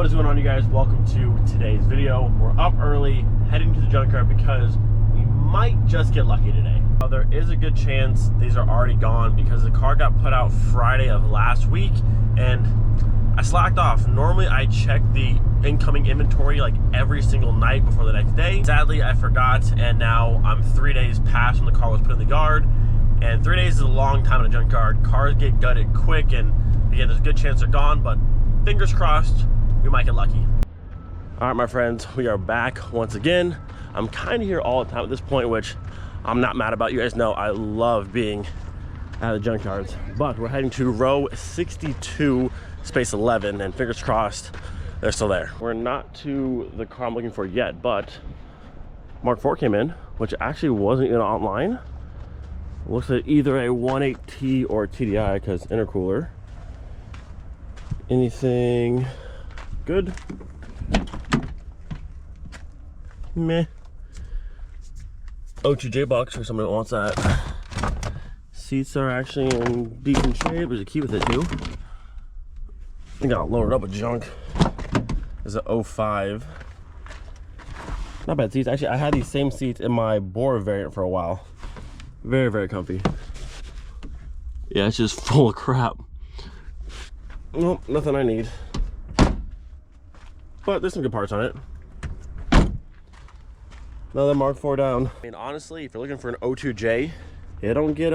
What is going on, you guys? Welcome to today's video. We're up early, heading to the junkyard because we might just get lucky today. There is a good chance these are already gone because the car got put out Friday of last week and I slacked off. Normally I check the incoming inventory like every single night before the next day. Sadly, I forgot, and now I'm 3 days past when the car was put in the yard, and 3 days is a long time in a junkyard. Cars get gutted quick, and again, there's a good chance they're gone, but fingers crossed, we might get lucky. All right, my friends, we are back once again. I'm kind of here all the time at this point, which I'm not mad about. You guys know I love being at the junkyards, but we're heading to row 62, space 11, and fingers crossed they're still there. We're not to the car I'm looking for yet, but Mark IV came in, which actually wasn't even online. Looks like either a 1.8T or TDI because intercooler. Anything good? Meh. O2J box for somebody that wants that. Seats are actually in decent shape. There's a key with it too. I got loaded up with junk. There's an 05. Not bad seats. Actually, I had these same seats in my Bora variant for a while. Very, very comfy. Yeah, it's just full of crap. Nope, nothing I need. But there's some good parts on it. Another Mark IV down. I mean, honestly, if you're looking for an O2J, it don't get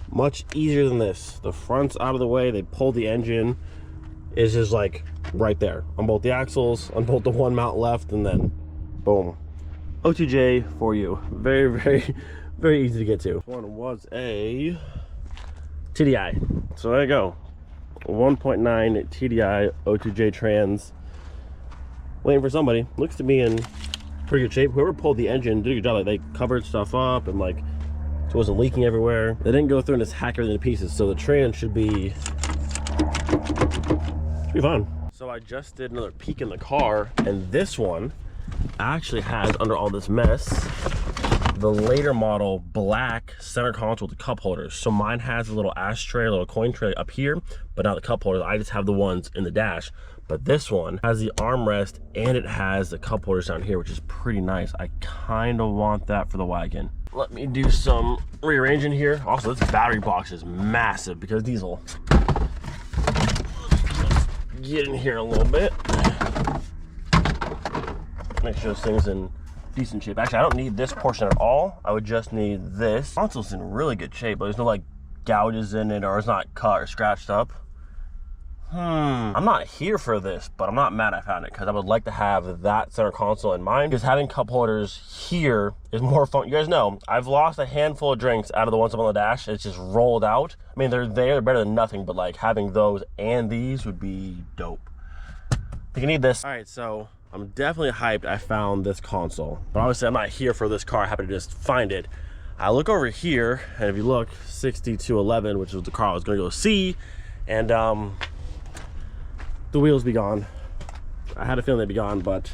much easier than this. The front's out of the way. They pulled the engine. It's just like right there on both the axles, on both the one mount left, and then boom. O2J for you. Very, very, very easy to get to. One was a TDI. So there you go. 1.9 TDI O2J trans. Waiting for somebody. Looks to be in pretty good shape. Whoever pulled the engine did a good job. Like, they covered stuff up and like so it wasn't leaking everywhere. They didn't go through and just hack everything to pieces, so the trans should be fun. So I just did another peek in the car, and this one actually has, under all this mess, the later model black center console with the cup holders. So mine has a little ashtray, a little coin tray up here, but not the cup holders. I just have the ones in the dash. But this one has the armrest and it has the cup holders down here, which is pretty nice. I kind of want that for the wagon. Let me do some rearranging here. Also, this battery box is massive because diesel. Get in here a little bit. Make sure this thing's in decent shape. Actually, I don't need this portion at all. I would just need this. Console's in really good shape, but there's no like gouges in it, or it's not cut or scratched up. I'm not here for this, but I'm not mad I found it because I would like to have that center console in mind, because having cup holders here is more fun. You guys know I've lost a handful of drinks out of the ones up on the dash. It's just rolled out. I mean, they're better than nothing, but like having those and these would be dope. I think you need this. All right, so I'm definitely hyped I found this console, but obviously I'm not here for this car. I happen to just find it. I look over here, and if you look, 6211, which was the car I was gonna go see, and the wheels be gone. I had a feeling they'd be gone, but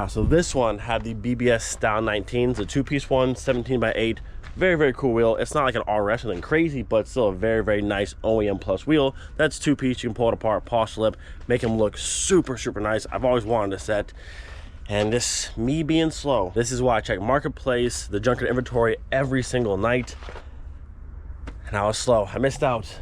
so this one had the BBS style 19s, a two-piece one, 17x8. Very, very cool wheel. It's not like an RS or anything crazy, but still a very, very nice OEM plus wheel. That's two-piece. You can pull it apart, polish the lip, make them look super, super nice. I've always wanted a set, and this, me being slow, this is why I check Marketplace, the junkyard inventory every single night, and I was slow. I missed out.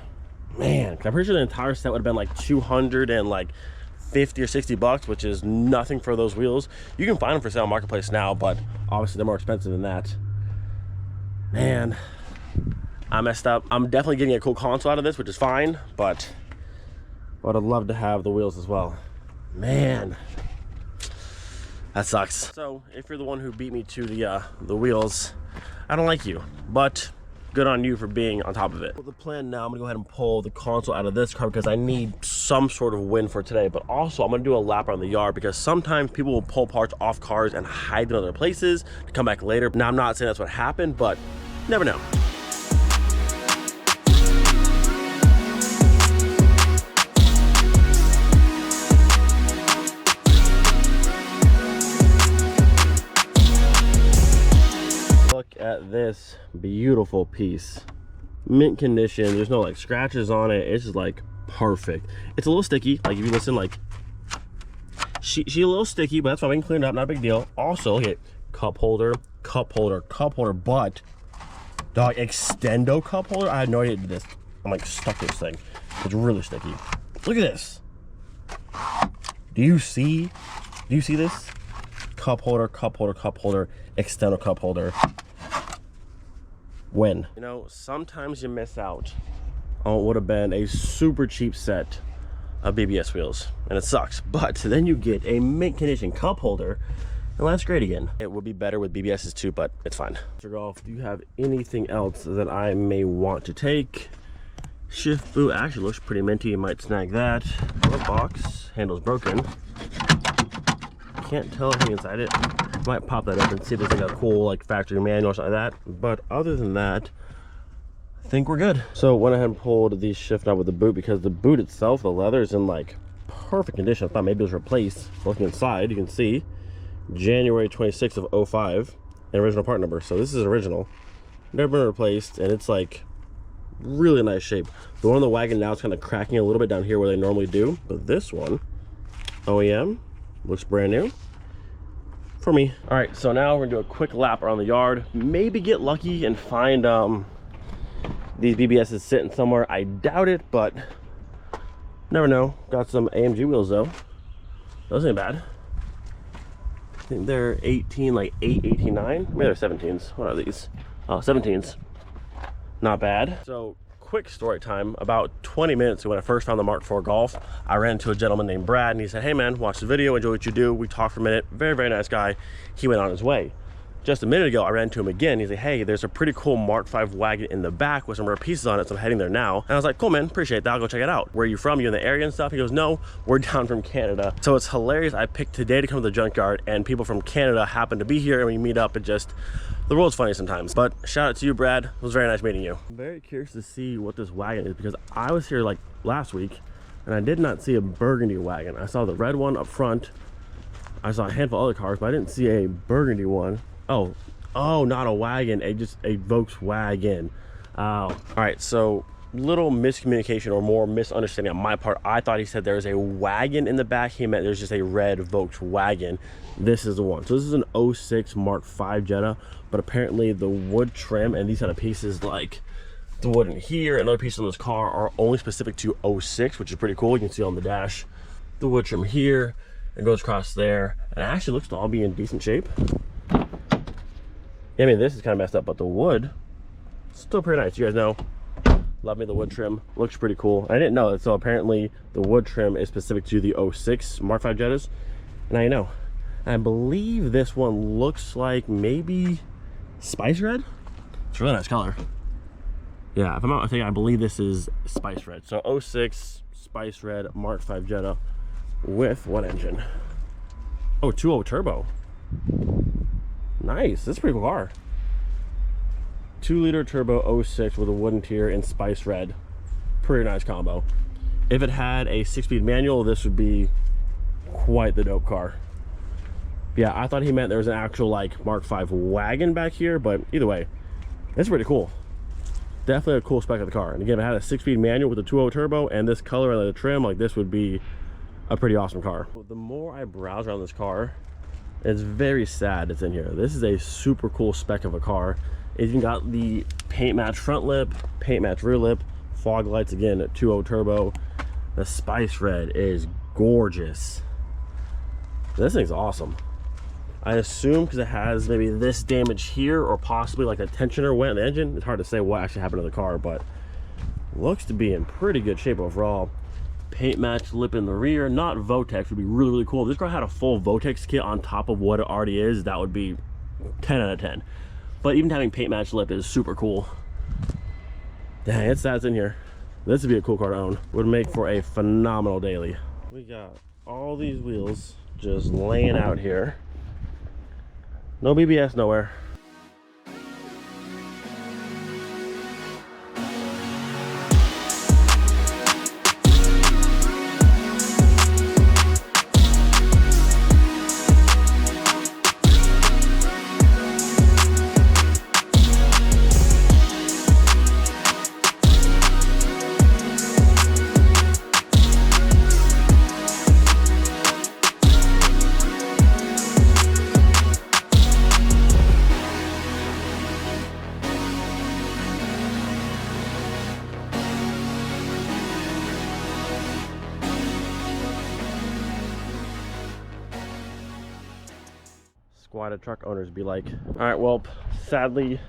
Man, I'm pretty sure the entire set would have been like 250 or 60 bucks, which is nothing for those wheels. You can find them for sale on Marketplace now, but obviously they're more expensive than that. Man, I messed up. I'm definitely getting a cool console out of this, which is fine, but I'd love to have the wheels as well. Man, that sucks. So if you're the one who beat me to the wheels, I don't like you, but good on you for being on top of it. Well, the plan now, I'm gonna go ahead and pull the console out of this car because I need some sort of win for today, but also I'm gonna do a lap around the yard because sometimes people will pull parts off cars and hide them in other places to come back later. Now, I'm not saying that's what happened, but you never know. At this beautiful piece, mint condition. There's no like scratches on it. It's just like perfect. It's a little sticky. Like if you listen, like She's a little sticky, but that's why we can clean it up, not a big deal. Also, look at cup holder, cup holder, cup holder, but dog, extendo cup holder. I had no idea it did this. I'm like stuck to this thing. It's really sticky. Look at this. Do you see this? Cup holder, cup holder, cup holder, extendo cup holder. Win. You know, sometimes you miss out on what would have been a super cheap set of BBS wheels, and it sucks. But then you get a mint condition cup holder, and that's great again. It would be better with BBS's too, but it's fine. Mr. Golf, do you have anything else that I may want to take? Shift boot actually looks pretty minty. You might snag that. Glove box, handle's broken. Can't tell anything inside it. Might pop that open, see if there's like a cool like factory manual or something like that. But other than that, I think we're good. So went ahead and pulled the shift knob with the boot because the boot itself, the leather is in like perfect condition. I thought maybe it was replaced. Looking inside, you can see January 26th of 05, an original part number. So this is original, never been replaced, and it's like really nice shape. The one on the wagon now is kind of cracking a little bit down here where they normally do, but this one, OEM, looks brand new for me. All right, so now we're gonna do a quick lap around the yard, maybe get lucky and find these BBSs sitting somewhere. I doubt it, but never know. Got some AMG wheels though. Those ain't bad. I think they're 18, like 8, 18, 9. Maybe they're 17s. What are these? Oh, 17s. Not bad. So quick story time. About 20 minutes when I first found the Mark IV Golf, I ran into a gentleman named Brad, and he said, hey man, watch the video, enjoy what you do. We talked for a minute. Very, very nice guy. He went on his way. Just a minute ago, I ran into him again. He's like, hey, there's a pretty cool Mark V wagon in the back with some rare pieces on it, so I'm heading there now. And I was like, cool, man, appreciate that. I'll go check it out. Where are you from? You in the area and stuff? He goes, no, we're down from Canada. So it's hilarious. I picked today to come to the Junkyard, and people from Canada happen to be here, and we meet up. And just, the world's funny sometimes. But shout out to you, Brad. It was very nice meeting you. I'm very curious to see what this wagon is, because I was here like last week, and I did not see a burgundy wagon. I saw the red one up front. I saw a handful of other cars, but I didn't see a burgundy one. Oh, not a wagon, just a Volkswagen. All right, so little miscommunication or more misunderstanding on my part. I thought he said there was a wagon in the back. He meant there's just a red Volkswagen. This is the one. So this is an 06 Mark V Jetta, but apparently the wood trim and these kind of pieces, like the wood in here and other pieces on this car, are only specific to 06, which is pretty cool. You can see on the dash the wood trim here. It goes across there, and it actually looks to all be in decent shape. I mean, this is kind of messed up, but the wood, still pretty nice. You guys know, love me the wood trim. Looks pretty cool. I didn't know that, so apparently the wood trim is specific to the 06 Mark V Jettas. Now you know. I believe this one looks like maybe spice red. It's a really nice color. Yeah, if I'm not mistaken, I believe this is spice red. So 06 spice red Mark V Jetta with what engine? Oh, 2.0 turbo. Nice, this is a pretty cool car. 2-liter turbo 06 with a wooden tier in spice red. Pretty nice combo. If it had a 6-speed manual, this would be quite the dope car. Yeah, I thought he meant there was an actual like Mark V wagon back here, but either way, it's pretty cool. Definitely a cool spec of the car. And again, if it had a 6-speed manual with a 2.0 turbo and this color and the trim, like this would be a pretty awesome car. The more I browse around this car, it's very sad it's in here. This is a super cool spec of a car. It's even got the paint match front lip, paint match rear lip, fog lights, again at 2.0 turbo. The spice red is gorgeous. This thing's awesome. I assume because it has maybe this damage here, or possibly like a tensioner went in the engine. It's hard to say what actually happened to the car, but looks to be in pretty good shape overall. Paint match lip in the rear, not Votex, would be really, really cool. If this car had a full Votex kit on top of what it already is, that would be 10 out of 10. But even having paint match lip is super cool. Dang, it's sad it's in here. This would be a cool car to own. Would make for a phenomenal daily. We got all these wheels just laying out here. No BBS nowhere. squad of truck owners be like. All right, well, sadly,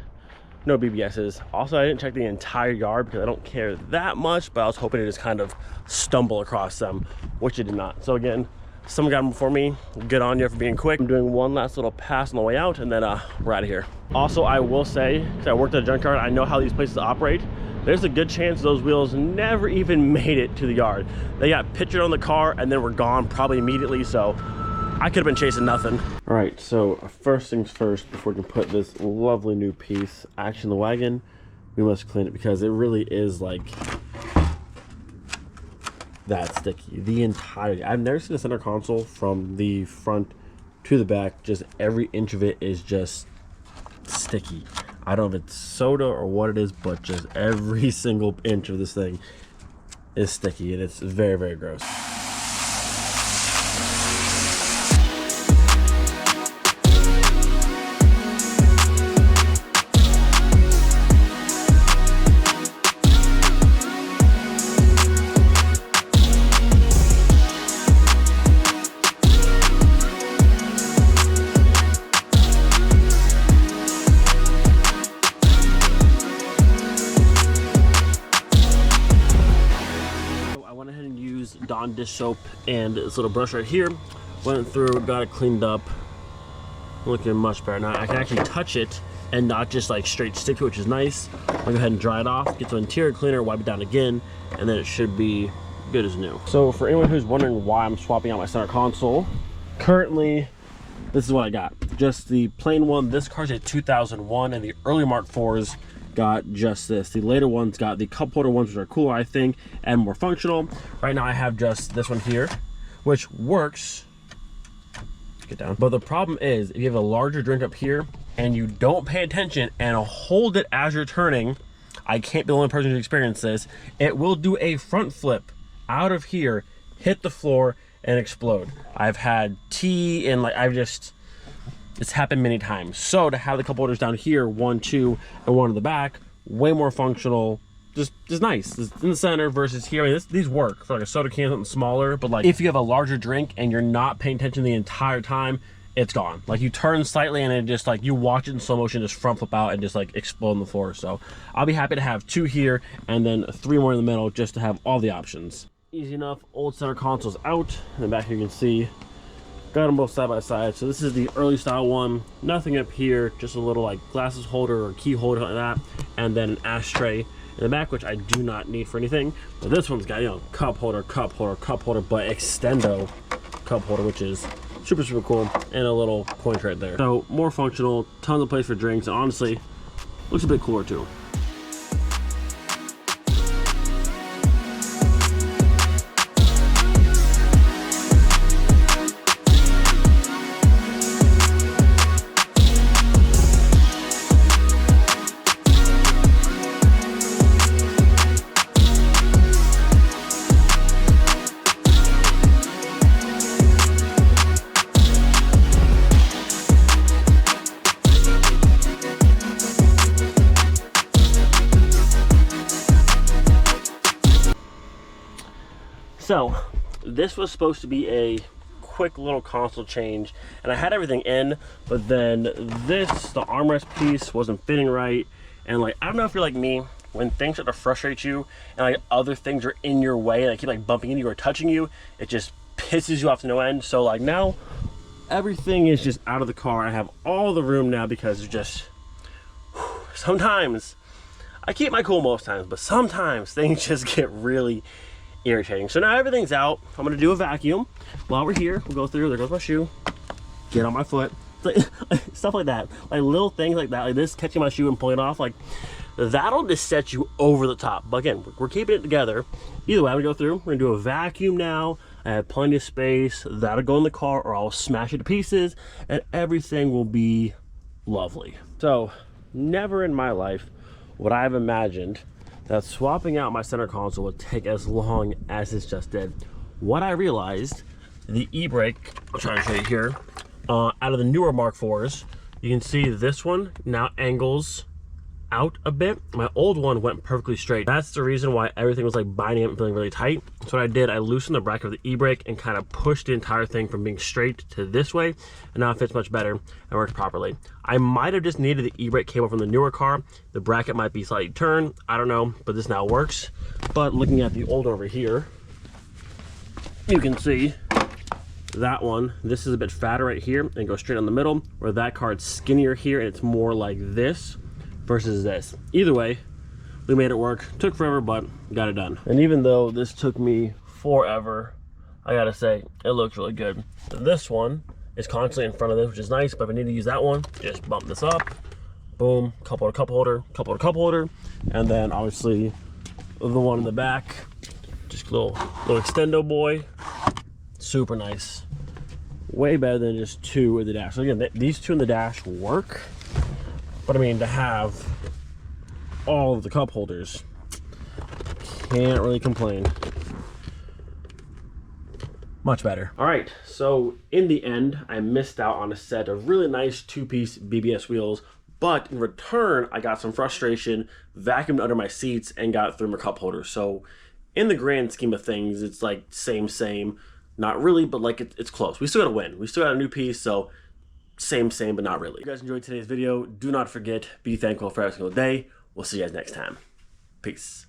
no BBSs. Also, I didn't check the entire yard because I don't care that much, but I was hoping to just kind of stumble across them, which it did not. So again, someone got them before me. Good on you for being quick. I'm doing one last little pass on the way out, and then we're out of here. Also, I will say, because I worked at a junkyard, I know how these places operate. There's a good chance those wheels never even made it to the yard. They got pictured on the car and then were gone probably immediately, so I could have been chasing nothing. All right, so first things first, before we can put this lovely new piece actually in the wagon, we must clean it because it really is like that sticky. The entirety. I've never seen a center console from the front to the back. Just every inch of it is just sticky. I don't know if it's soda or what it is, but just every single inch of this thing is sticky, and it's very, very gross. Dawn dish soap and this little brush right here, went through, got it cleaned up, looking much better now. I can actually touch it and not just like straight stick to it, which is nice. I'll go ahead and dry it off, get some interior cleaner, wipe it down again, and then it should be good as new. So for anyone who's wondering why I'm swapping out my center console, currently this is what I got, just the plain one. This car's a 2001, and the early Mark IVs got just this. The later ones got the cup holder ones, which are cooler, I think, and more functional. Right now I have just this one here, which works. Get down. But the problem is, if you have a larger drink up here and you don't pay attention and hold it as you're turning, I can't be the only person to experience this, it will do a front flip out of here, hit the floor, and explode. I've had tea and it's happened many times. So to have the cup holders down here, 1, 2, and 1 in the back, way more functional. Just nice. Just in the center versus here. I mean, these work for like a soda can, something smaller. But like if you have a larger drink and you're not paying attention the entire time, it's gone. Like you turn slightly and it just like you watch it in slow motion, just front flip out and just like explode on the floor. So I'll be happy to have 2 here and then 3 more in the middle, just to have all the options. Easy enough. Old center console's out. In the back here you can see. Got them both side by side. So this is the early style one. Nothing up here, just a little like glasses holder or key holder like that, and then an ashtray in the back, which I do not need for anything. But this one's got, you know, cup holder, cup holder, cup holder, but extendo cup holder, which is super, super cool, and a little coin tray right there. So more functional, tons of place for drinks, and honestly, looks a bit cooler too. So this was supposed to be a quick little console change, and I had everything in, but then the armrest piece wasn't fitting right. And like, I don't know if you're like me, when things start to frustrate you and like other things are in your way and they keep like bumping into you or touching you, it just pisses you off to no end. So like now everything is just out of the car. I have all the room now because it's just, sometimes I keep my cool most times, but sometimes things just get really irritating. So now everything's out. I'm gonna do a vacuum while we're here. We'll go through. There goes my shoe. Get on my foot. Like, stuff like that. Like little things like that. Like this, catching my shoe and pulling it off. Like that'll just set you over the top. But again, we're keeping it together. Either way, I'm gonna go through. We're gonna do a vacuum now. I have plenty of space. That'll go in the car, or I'll smash it to pieces, and everything will be lovely. So never in my life would I have imagined that swapping out my center console would take as long as this just did. What I realized, the e-brake, I'll try to show you here, out of the newer Mark IVs, you can see this one now angles out a bit. My old one went perfectly straight. That's the reason why everything was like binding up and feeling really tight. So what I did, I loosened the bracket of the e-brake and kind of pushed the entire thing from being straight to this way, and now it fits much better and works properly. I might have just needed the e-brake cable from the newer car. The bracket might be slightly turned, I don't know, but this now works. But looking at the old one over here, you can see that one, this is a bit fatter right here and goes straight on the middle, where that car is skinnier here and it's more like this versus this. Either way, we made it work. Took forever, but got it done. And even though this took me forever, I gotta say, it looks really good. This one is constantly in front of this, which is nice, but if I need to use that one, just bump this up, boom, cup holder, cup holder, cup holder, cup holder, and then obviously the one in the back, just a little extendo boy. Super nice. Way better than just two in the dash. So again, these two in the dash work, but I mean, to have all of the cup holders, can't really complain. Much better. All right, so in the end, I missed out on a set of really nice two-piece BBS wheels, but in return, I got some frustration, vacuumed under my seats, and got thermal cup holders. So in the grand scheme of things, it's like same. Not really, but like it's close. We still got to win. We still got a new piece, so same, but not really. If you guys enjoyed today's video, do not forget, be thankful for every single day. We'll see you guys next time. Peace.